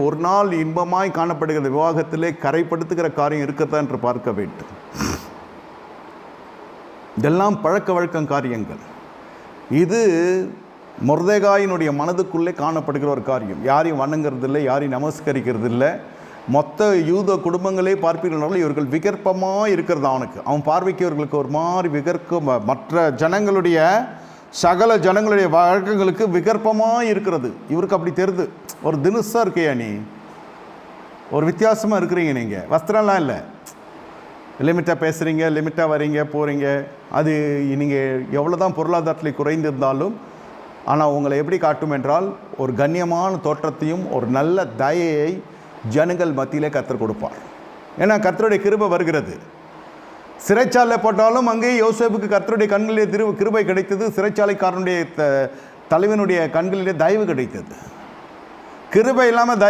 ஒரு நாள் இன்பமாய் காணப்படுகிற விவாகத்திலே கரைப்படுத்துகிற காரியம் இருக்கிறதா என்று பார்க்க வேண்டும். இதெல்லாம் பழக்க வழக்கம் காரியங்கள். இது மொர்தெகாயினுடைய மனதுக்குள்ளே காணப்படுகிற ஒரு காரியம். யாரையும் வணங்கிறது இல்லை, யாரையும் நமஸ்கரிக்கிறது இல்லை. மொத்த யூத குடும்பங்களே பார்ப்பீர்களால் இவர்கள் விகற்பமாக இருக்கிறது. அவன் பார்வைக்கு இவர்களுக்கு ஒரு மாதிரி மற்ற ஜனங்களுடைய சகல ஜனங்களுடைய வழக்கங்களுக்கு விகற்பமாக இருக்கிறது. இவருக்கு அப்படி தெரியுது. ஒரு தினுசாக இருக்கையா, நீ ஒரு வித்தியாசமாக இருக்கிறீங்க. நீங்கள் வஸ்திரம்லாம் இல்லை, லிமிட்டாக பேசுகிறீங்க, லிமிட்டாக வரீங்க போகிறீங்க. அது நீங்கள் எவ்வளோ தான் பொருளாதாரத்தில் குறைந்திருந்தாலும் ஆனால் உங்களை எப்படி காட்டும் என்றால் ஒரு கண்ணியமான தோற்றத்தையும் ஒரு நல்ல தயையை ஜனங்கள் மத்தியிலே கர்த்தர் கொடுப்பார். ஏன்னா கர்த்தருடைய கிருபை வருகிறது. சிறைச்சாலை போட்டாலும் அங்கே யோசேப்புக்கு கர்த்தருடைய கண்களிலே கிருபை கிடைத்தது. சிறைச்சாலைக்காரனுடைய தலைவனுடைய கண்களிலே தயவு கிடைத்தது. கிருபை இல்லாமல்